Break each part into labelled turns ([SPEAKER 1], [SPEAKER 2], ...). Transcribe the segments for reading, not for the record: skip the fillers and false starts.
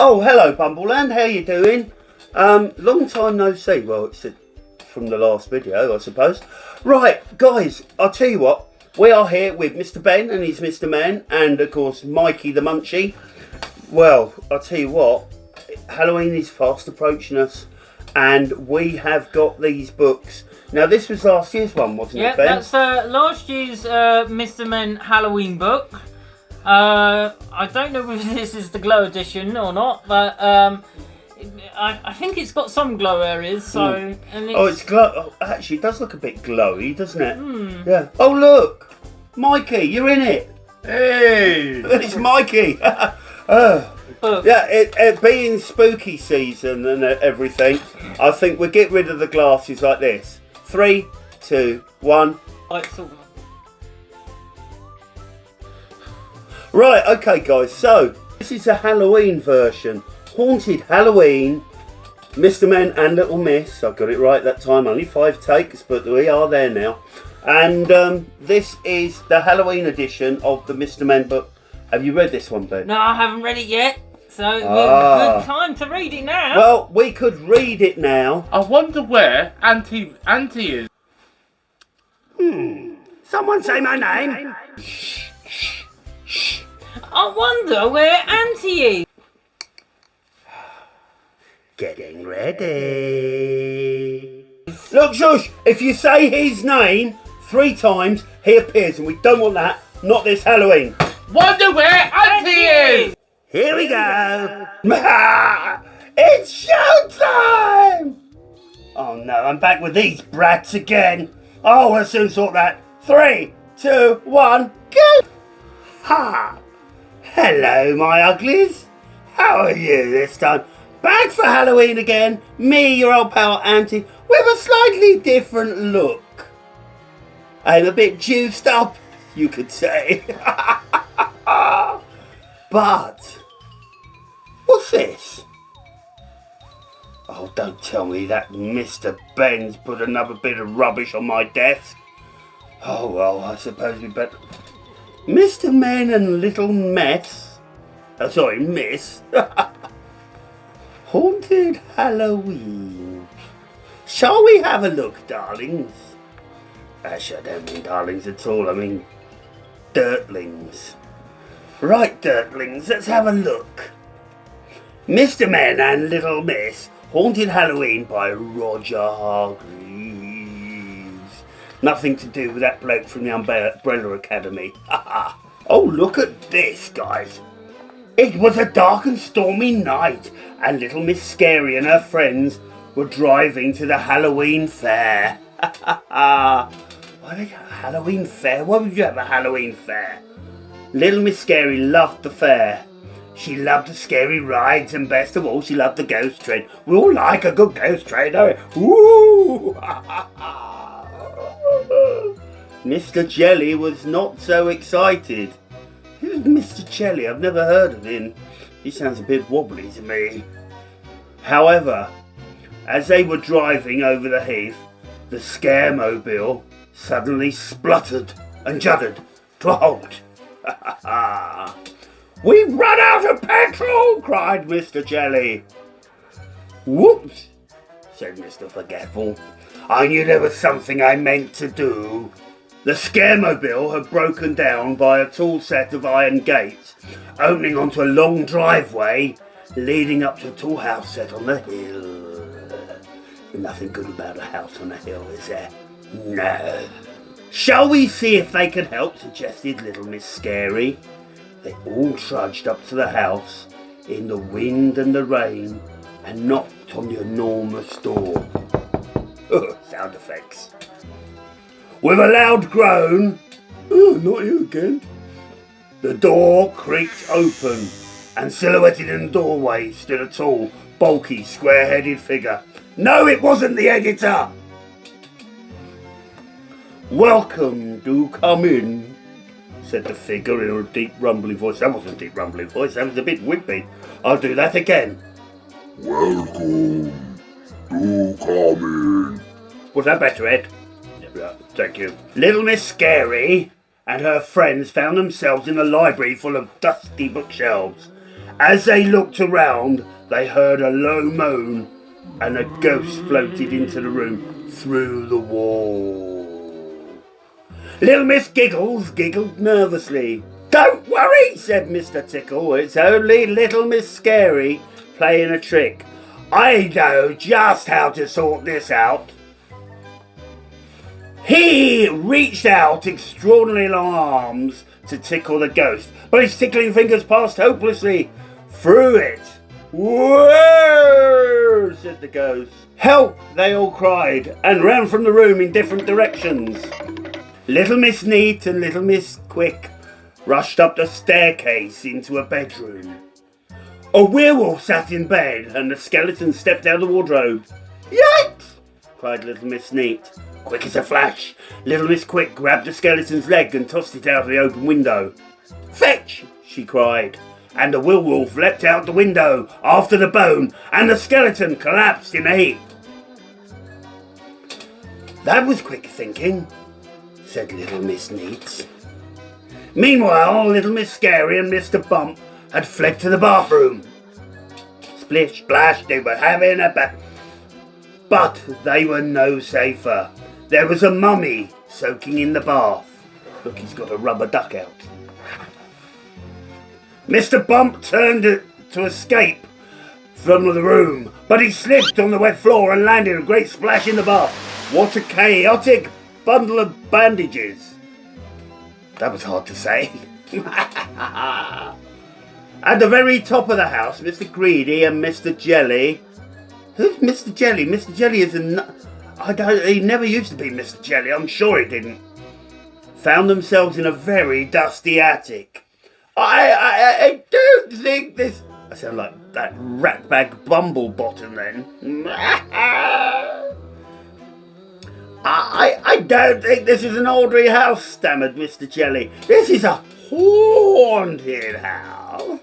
[SPEAKER 1] Oh, hello, Bumbleland. How you doing? Long time no see. Well, it's from the last video, I suppose. Right, guys, I'll tell you what. We are here with Mr. Ben and his Mr. Men, and of course Mikey the Munchie. Well, I'll tell you what. Halloween is fast approaching us, and we have got these books. Now, this was last year's one, wasn't it, Ben?
[SPEAKER 2] Yeah, that's last year's Mr. Men Halloween book. I don't know if this is the glow edition or not, but I think it's got some glow areas. So, and it's...
[SPEAKER 1] Oh, it's glow. Oh, actually, it does look a bit glowy, doesn't it? Yeah. Oh, look, Mikey, you're in it.
[SPEAKER 3] Hey,
[SPEAKER 1] It's Mikey. Yeah, it being spooky season and everything, I think we'll get rid of the glasses like this. 3, 2, 1. Right, okay guys, so this is a Halloween version. Haunted Halloween, Mr. Men and Little Miss. I got it right that time, only 5 takes, but we are there now. And this is the Halloween edition of the Mr. Men book. Have you read this one, Ben?
[SPEAKER 2] No, I haven't read it yet, so good time to read it now.
[SPEAKER 1] Well, we could read it now.
[SPEAKER 3] I wonder where Auntie is.
[SPEAKER 1] Someone say my name.
[SPEAKER 2] I wonder where Auntie is.
[SPEAKER 1] Getting ready. Look, shush, if you say his name 3 times, he appears, and we don't want that. Not this Halloween.
[SPEAKER 3] Wonder where Auntie is.
[SPEAKER 1] Here we go. It's showtime. Oh no, I'm back with these brats again. Oh, we'll soon sort that. 3, 2, 1, go. Ha. Hello, my uglies. How are you this time? Back for Halloween again. Me, your old pal Auntie, with a slightly different look. I'm a bit juiced up, you could say. But, what's this? Oh, don't tell me that Mr. Ben's put another bit of rubbish on my desk. Oh, well, I suppose we better... Mr. Men and Little Mess. Oh, sorry, Miss. Haunted Halloween. Shall we have a look, darlings? Actually, I don't mean darlings at all. I mean dirtlings. Right, dirtlings, let's have a look. Mr. Men and Little Miss. Haunted Halloween by Roger Hargreaves. Nothing to do with that bloke from the Umbrella Academy. Oh, look at this, guys. It was a dark and stormy night, and Little Miss Scary and her friends were driving to the Halloween fair. Halloween fair? Why would you have a Halloween fair? Little Miss Scary loved the fair. She loved the scary rides, and best of all, she loved the ghost train. We all like a good ghost train, don't we? Woo! Mr. Jelly was not so excited. Who's Mr. Jelly? I've never heard of him. He sounds a bit wobbly to me. However, as they were driving over the heath, the scaremobile suddenly spluttered and juddered to a halt. We've run out of petrol, cried Mr. Jelly. Whoops, said Mr. Forgetful. I knew there was something I meant to do. The scaremobile had broken down by a tall set of iron gates, opening onto a long driveway leading up to a tall house set on the hill. Nothing good about a house on a hill, is there? No. Shall we see if they can help, suggested Little Miss Scary. They all trudged up to the house in the wind and the rain and knocked on the enormous door. Sound effects. With a loud groan, oh, not you again, the door creaked open, and silhouetted in the doorway stood a tall, bulky, square-headed figure. No, it wasn't the editor! Welcome, do come in, said the figure in a deep rumbling voice. That wasn't a deep rumbling voice, that was a bit wimpy. I'll do that again. Welcome, do come in. Was that better, Ed? Yeah, thank you. Little Miss Scary and her friends found themselves in a library full of dusty bookshelves As they looked around, they heard a low moan, and a ghost floated into the room through the wall. Little Miss Giggles giggled nervously. "Don't worry," said Mr. Tickle. "It's only Little Miss Scary playing a trick. I know just how to sort this out." He reached out extraordinarily long arms to tickle the ghost, but his tickling fingers passed hopelessly through it. "Whoa!" said the ghost. "Help!" they all cried, and ran from the room in different directions. Little Miss Neat and Little Miss Quick rushed up the staircase into a bedroom. A werewolf sat in bed, and the skeleton stepped out of the wardrobe. "Yikes!" cried Little Miss Neat. Quick as a flash, Little Miss Quick grabbed the skeleton's leg and tossed it out of the open window. "Fetch!" she cried, and the werewolf leapt out the window after the bone, and the skeleton collapsed in a heap. "That was quick thinking," said Little Miss Neat. Meanwhile, Little Miss Scary and Mr. Bump had fled to the bathroom. Splish splash, they were having a bath. But they were no safer. There was a mummy soaking in the bath. Look, he's got a rubber duck out. Mr. Bump turned to escape from the room, but he slipped on the wet floor and landed a great splash in the bath. What a chaotic bundle of bandages. That was hard to say. At the very top of the house, Mr. Greedy and Mr. Jelly. Who's Mr. Jelly? Mr. Jelly is he never used to be Mr. Jelly, I'm sure he didn't. Found themselves in a very dusty attic. I don't think this... I sound like that ratbag Bumblebottom then. I don't think this is an ordinary house, stammered Mr. Jelly. This is a haunted house.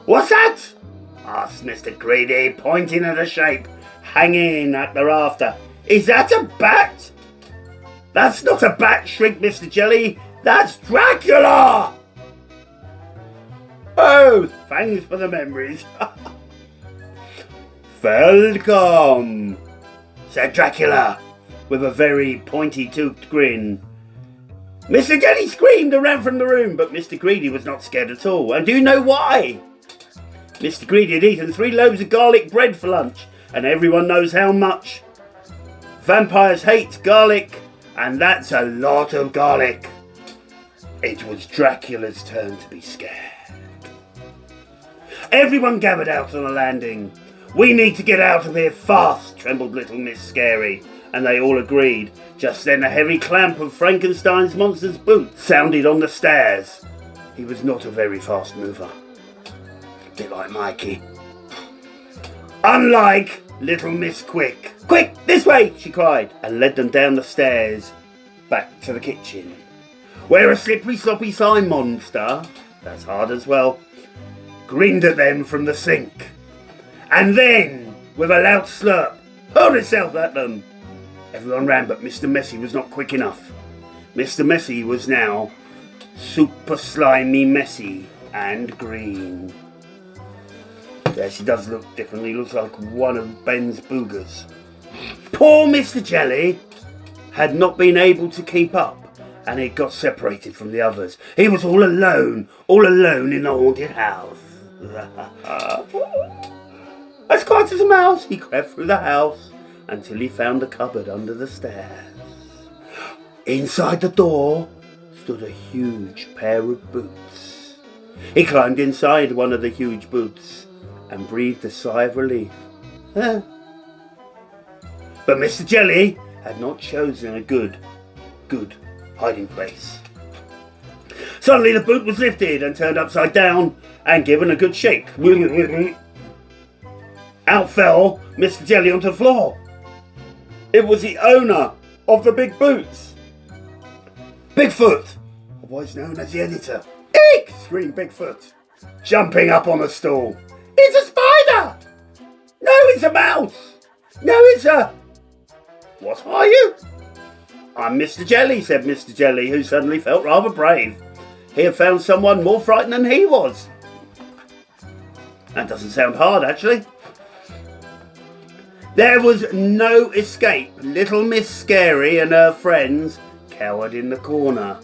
[SPEAKER 1] What's that? Asked Mr. Greedy, pointing at a shape hanging at the rafter. Is that a bat? That's not a bat, shrieked Mr. Jelly. That's Dracula! Oh, thanks for the memories. Welcome, said Dracula, with a very pointy-toothed grin. Mr. Jelly screamed and ran from the room, but Mr. Greedy was not scared at all. And do you know why? Mr. Greedy had eaten 3 loaves of garlic bread for lunch, and everyone knows how much. Vampires hate garlic, and that's a lot of garlic. It was Dracula's turn to be scared. Everyone gathered out on the landing. We need to get out of here fast, trembled Little Miss Scary, and they all agreed. Just then a heavy clamp of Frankenstein's monster's boot sounded on the stairs. He was not a very fast mover. A bit like Mikey. Unlike Little Miss Quick. Quick, this way, she cried, and led them down the stairs back to the kitchen, where a slippery sloppy slime monster, that's hard as well, grinned at them from the sink. And then, with a loud slurp, hurled itself at them. Everyone ran, but Mr. Messy was not quick enough. Mr. Messy was now super slimy messy and green. Yes, he does look different. He looks like one of Ben's boogers. Poor Mr. Jelly had not been able to keep up, and he got separated from the others. He was all alone in the haunted house. As quiet as a mouse, he crept through the house until he found a cupboard under the stairs. Inside the door stood a huge pair of boots. He climbed inside one of the huge boots and breathed a sigh of relief. But Mr. Jelly had not chosen a good hiding place. Suddenly the boot was lifted and turned upside down and given a good shake. Out fell Mr. Jelly onto the floor. It was the owner of the big boots. Bigfoot, otherwise known as the editor. Eek! Screamed Bigfoot, jumping up on a stool. It's a spider! No, it's a mouse! No, it's a... What are you? I'm Mr. Jelly, said Mr. Jelly, who suddenly felt rather brave. he had found someone more frightened than he was. That doesn't sound hard, actually. There was no escape. Little Miss Scary and her friends cowered in the corner.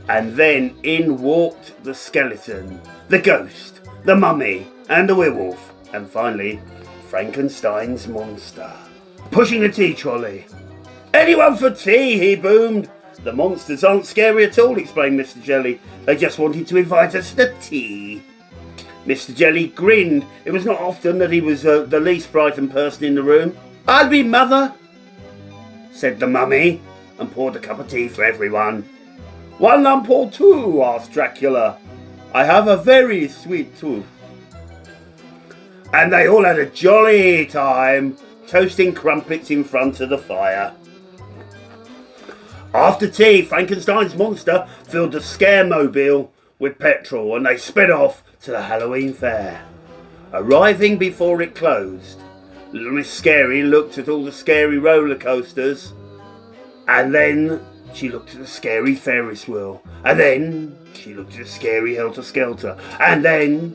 [SPEAKER 1] And then in walked the skeleton, the ghost, the mummy, and the werewolf. And finally, Frankenstein's monster, pushing a tea trolley. "Anyone for tea?" he boomed. "The monsters aren't scary at all," explained Mr. Jelly. "They just wanted to invite us to tea." Mr. Jelly grinned. It was not often that he was the least frightened person in the room. "I'll be mother," said the mummy, and poured a cup of tea for everyone. "One lump or two?" asked Dracula. "I have a very sweet tooth." And they all had a jolly time, toasting crumpets in front of the fire. After tea, Frankenstein's monster filled the scaremobile with petrol and they sped off to the Halloween fair. Arriving before it closed, Little Miss Scary looked at all the scary roller coasters, and then she looked at the scary Ferris wheel, and then she looked at the scary Helter Skelter, and then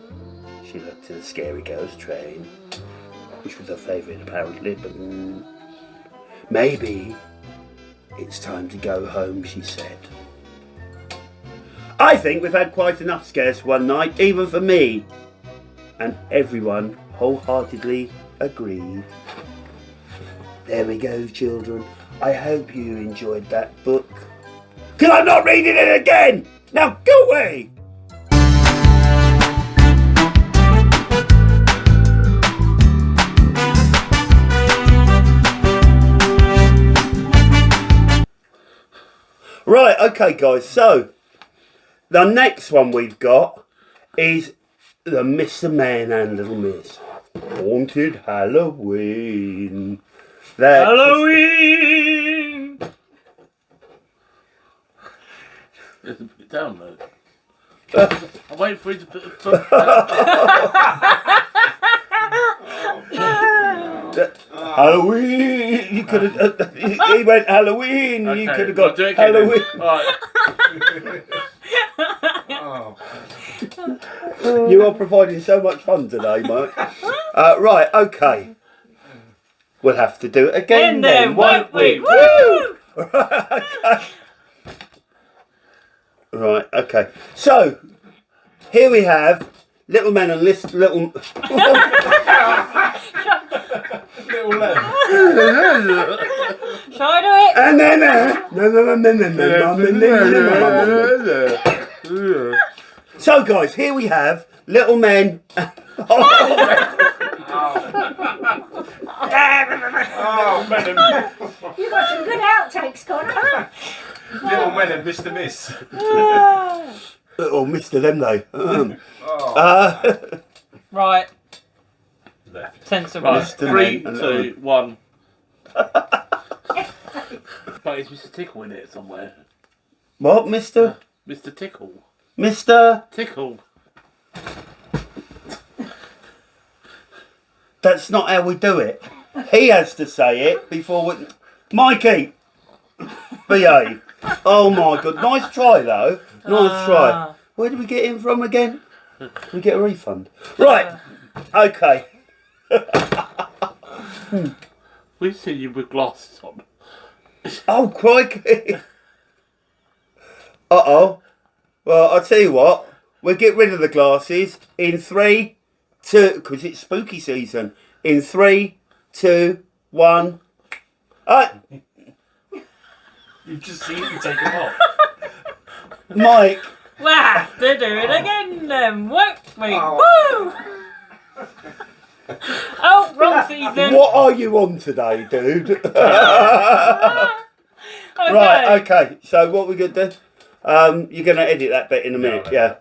[SPEAKER 1] she looked at the scary ghost train, which was her favourite apparently, but maybe it's time to go home, she said. "I think we've had quite enough scares for one night, even for me." And everyone wholeheartedly agreed. There we go, children. I hope you enjoyed that book. Can I not read it again? Now go away! Right, okay guys, so the next one we've got is the Mr. Men and Little Miss. Haunted Halloween.
[SPEAKER 2] Halloween!
[SPEAKER 3] Put it down, though. I'm waiting for you to put
[SPEAKER 1] Halloween. You could have. He went Halloween.
[SPEAKER 3] Okay,
[SPEAKER 1] You could have
[SPEAKER 3] I'll
[SPEAKER 1] got
[SPEAKER 3] do it again then.
[SPEAKER 1] Halloween.
[SPEAKER 3] Alright.
[SPEAKER 1] You are providing so much fun today, Mike. Right, okay. We'll have to do it again then, won't we?
[SPEAKER 2] Woo!
[SPEAKER 1] Right, okay. So, here we have Little Men and Little...
[SPEAKER 3] Little lamb.
[SPEAKER 2] Shall I do it?
[SPEAKER 1] And then... So, guys, here we have Little Men...
[SPEAKER 3] Oh, men and...
[SPEAKER 4] You got some good outtakes, Connor.
[SPEAKER 3] Little men and Mr. Miss.
[SPEAKER 1] Oh, Mr. Them, though.
[SPEAKER 2] Right.
[SPEAKER 3] Left.
[SPEAKER 2] Sensible.
[SPEAKER 3] Right,
[SPEAKER 1] Mr.
[SPEAKER 3] 3,
[SPEAKER 1] Men and
[SPEAKER 3] 2, 1. But is Mr. Tickle in it somewhere?
[SPEAKER 1] What, Mr.?
[SPEAKER 3] Mr. Tickle.
[SPEAKER 1] Mr.?
[SPEAKER 3] Tickle.
[SPEAKER 1] That's not how we do it. He has to say it before we... Mikey! Behave. Oh my God. Nice try though. Nice try. Where did we get him from again? We get a refund. Right. Okay.
[SPEAKER 3] We see you with glasses on.
[SPEAKER 1] Oh, crikey. Uh-oh. Well, I'll tell you what. We'll get rid of the glasses in 3, 2... Because it's spooky season. In 3, 2, 1...
[SPEAKER 3] You've just seen me take them off.
[SPEAKER 1] Mike.
[SPEAKER 2] We'll have to do it again then, won't we?
[SPEAKER 3] Oh.
[SPEAKER 2] Woo! Oh, wrong season.
[SPEAKER 1] What are you on today, dude?
[SPEAKER 2] Okay.
[SPEAKER 1] Right, okay. So what we're going to do? You're going to edit that bit in a minute, yeah.